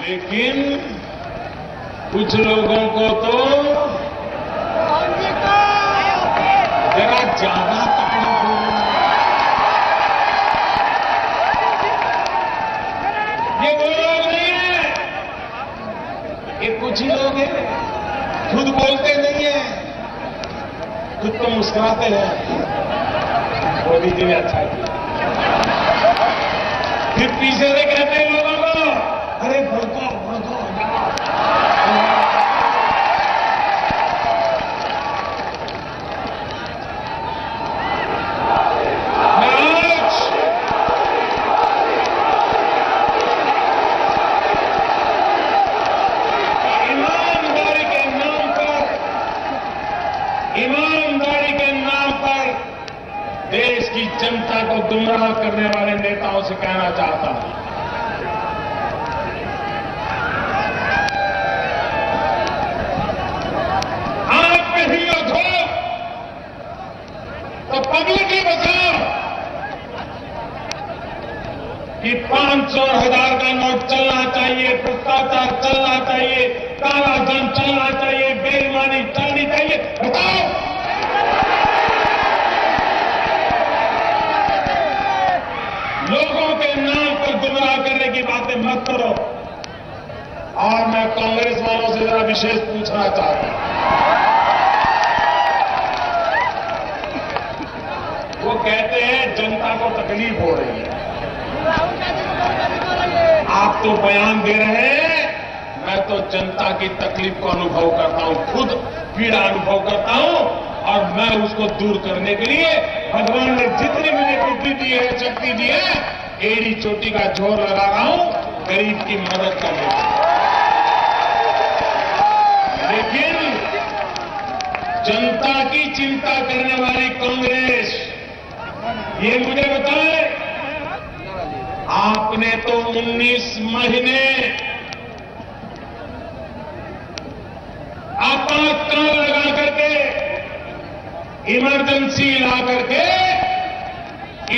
लेकिन कुछ लोगों को तो जरा ज्यादा तकलीफ हो रही है। ये वो लोग नहीं है, ये कुछ ही लोग हैं, खुद बोलते नहीं है, खुद तो मुस्कुराते हैं। मोदी जी ने अच्छा किया। फिर पीछे से कहते हैं लोगों को, अरे भड़को भड़को ईमानदारी के नाम पर देश की जनता को गुमराह करने वाले नेताओं से कहना चाहता हूं, आप में हिम्मत हो तो पब्लिक ही बचाओ कि 500 और 1000 का नोट चलना चाहिए, भ्रष्टाचार चलना चाहिए, काला धन चलना चाहिए, बेईमानी चलनी चाहिए। बताओ, लोगों के नाम पर गुमराह करने की बातें मत करो। और मैं कांग्रेस वालों से जरा विशेष पूछना चाहता हूं, वो कहते हैं जनता को तकलीफ हो रही है। आप तो बयान दे रहे हैं, मैं तो जनता की तकलीफ को अनुभव करता हूं, खुद पीड़ा अनुभव करता हूं, और मैं उसको दूर करने के लिए भगवान ने जितनी मुझे बुद्धि दी है, शक्ति दी है, एड़ी चोटी का जोर लगा रहा हूं गरीब की मदद करने के लिए। लेकिन जनता की चिंता करने वाली कांग्रेस, ये मुझे बताए, आपने तो 19 महीने आपातकाल लगा करके, इमरजेंसी ला करके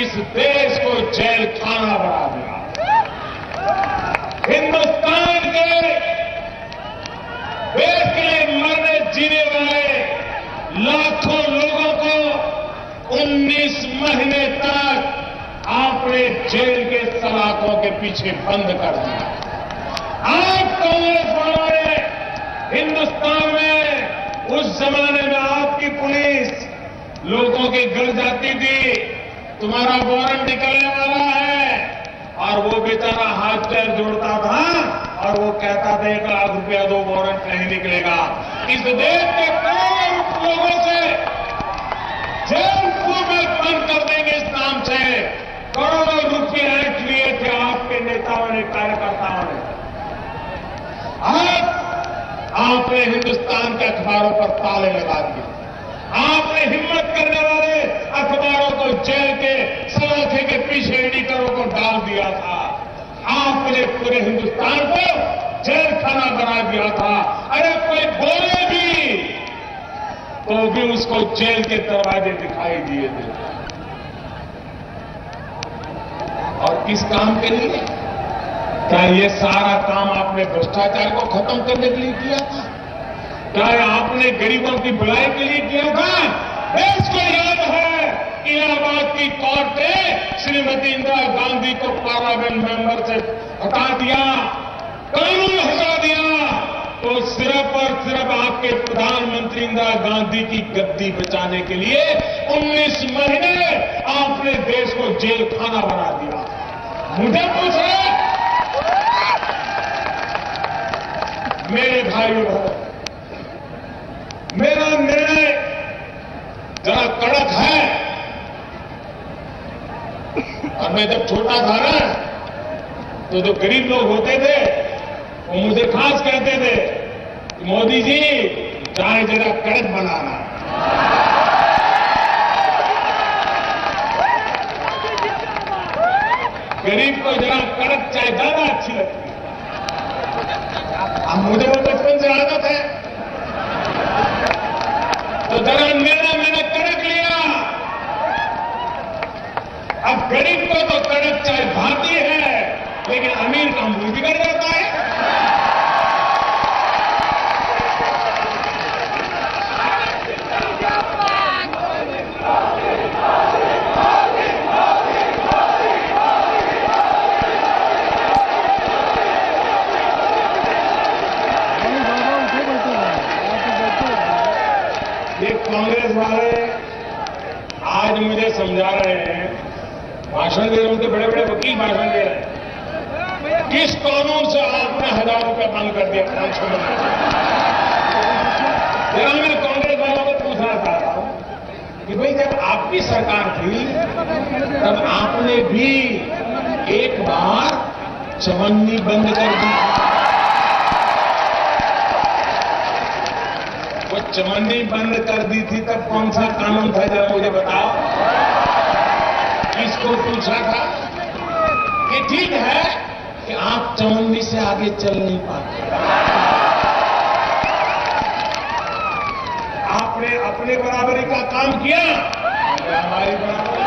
इस देश को जेल खाना बना दिया। हिंदुस्तान के देश के लिए मरने जीने वाले लाखों लोगों को 19 महीने तक आपने जेल के सलाखों के पीछे बंद कर दिया। आप कांग्रेस वालों ने हिंदुस्तान में उस जमाने में आपकी पुलिस लोगों के घर जाती थी, तुम्हारा वारंट निकलने वाला है, और वो बेचारा हाथ पैर जोड़ता था और वो कहता था 1 लाख रुपया दो, वारंट नहीं निकलेगा। इस देश के करोड़ों लोगों से जेल में बंद कर देंगे इस नाम से। करोड़ों रुपये ऐंठ लिए थे आपके नेताओं ने, कार्यकर्ताओं ने। आज आपने हिंदुस्तान के अखबारों पर ताले लगा दिए। आपने हिम्मत करने वाले अखबारों को जेल के सलाखे के पीछे एडिटरों को डाल दिया था। आपने पूरे हिंदुस्तान को जेल खाना बना दिया था। अरे कोई बोले भी तो भी उसको जेल के दरवाजे दिखाई दिए थे। और किस काम के लिए? क्या ये सारा काम आपने भ्रष्टाचार को खत्म करने के लिए किया था? क्या आपने गरीबों की भलाई के लिए किया था? देश को याद है इलाहाबाद की कोर्ट ने श्रीमती इंदिरा गांधी को पार्लियामेंट मेंबर से हटा दिया, कानून हटा दिया, तो सिर्फ और सिर्फ आपके प्रधानमंत्री इंदिरा गांधी की गद्दी बचाने के लिए 19 महीने आपने देश को जेल खाना बना दिया। मुझे पूछ रहे मेरे भाइयों, मेरा निर्णय जरा कड़क है। और मैं जब छोटा था ना, तो जो गरीब लोग होते थे वो मुझे खास कहते थे कि मोदी जी चाय जरा कड़क बनाना। गरीब को जरा कड़क चाय ज्यादा अच्छी लगती है। अब मुझे वो बचपन से आदत है, तो जरा मैंने कड़क लिया। अब गरीब को तो कड़क चाय भाती है, लेकिन अमीर का मुंह बिगड़ जाता है। वाले आज मुझे समझा रहे हैं, भाषण दे रहे हैं, उनके बड़े बड़े वकील भाषण दे रहे हैं, किस कानून से आपने 1000 रुपया बंद कर दिया 500 में? मैं कांग्रेस वालों को पूछना चाह रहा हूं कि भाई जब आपकी सरकार थी तब आपने भी एक बार चवन्नी बंद कर दी। वो चवन्नी बंद कर दी थी तब कौन सा कानून था, जरा मुझे बताओ। किसको पूछा था? कि ठीक है कि आप चवन्नी से आगे चल नहीं पाते, आपने अपने बराबरी का काम किया, हमारी बराबरी।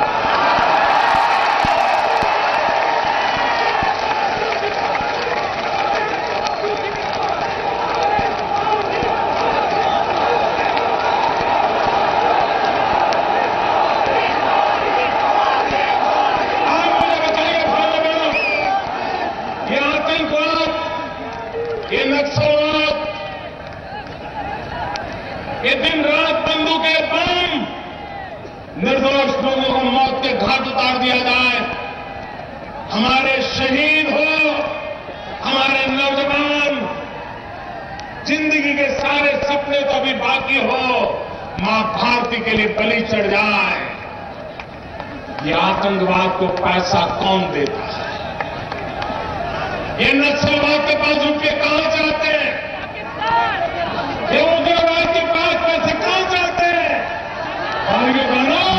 ये नक्सलवाद, ये दिन रात बंदूकें बम, निर्दोष लोगों को मौत के घाट उतार दिया जाए, हमारे शहीद हो, हमारे नौजवान जिंदगी के सारे सपने तो अभी बाकी हो, मां भारती के लिए बलि चढ़ जाए। ये आतंकवाद को पैसा कौन देता है? ये नक्सलवाद के पास रुपये कहां जाते हैं? ये उग्रवाद के पास पैसे कहां जाते हैं? भाइयों बहनों,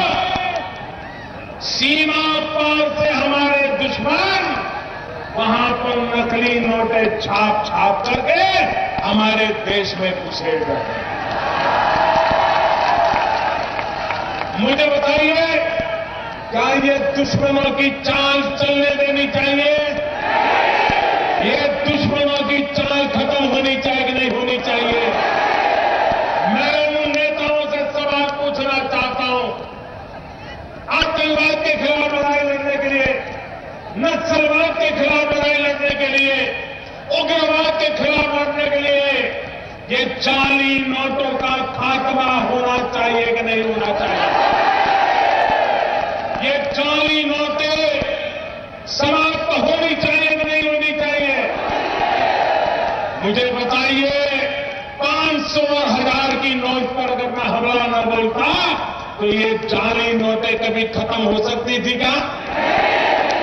सीमा पार से हमारे दुश्मन वहां पर नकली नोटें छाप छाप करके हमारे देश में घुसे गए। मुझे बताइए, क्या ये दुश्मनों की चाल चलने देनी चाहिए? ये दुश्मनों की चाल खत्म होनी चाहिए कि नहीं होनी चाहिए? मैं उन नेताओं से सवाल पूछना चाहता हूं, आतंकवाद के खिलाफ लड़ाई लड़ने के लिए, नक्सलवाद के खिलाफ लड़ाई लड़ने के लिए, उग्रवाद के खिलाफ लड़ने के लिए ये जाली नोटों का खात्मा होना चाहिए कि नहीं होना चाहिए? ये जाली नोटें समाप्त होनी चाहिए कि नहीं होनी चाहिए? मुझे बताइए, 500 और 1000 की नोट पर अगर मैं हमला न बोलता तो ये जाली नोटें कभी खत्म हो सकती थी क्या?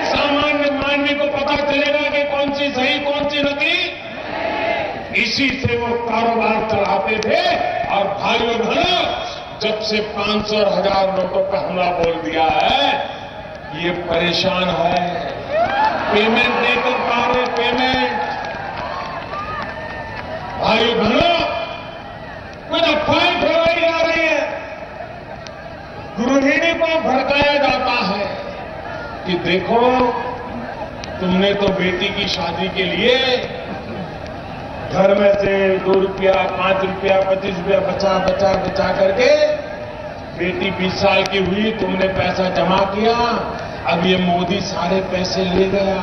सामान्य मानवी को पता चलेगा कि कौन सी सही कौन सी नकली? इसी से वो कारोबार चलाते थे। और भाइयों बहनों, जब से 500 और 1000 नोटों पर हमला बोल दिया है, ये परेशान है, पेमेंट नहीं कर पा रहे, पेमेंट। भाइयों बहनों, कुछ अफवाहें फैलाई जा रही है, गृहिणी को भड़काया जाता है कि देखो तुमने तो बेटी की शादी के लिए घर में से 2 रुपया, 5 रुपया, 25 रुपया बचा बचा बचा करके बेटी 20 साल की हुई, तुमने पैसा जमा किया, अब ये मोदी सारे पैसे ले गया।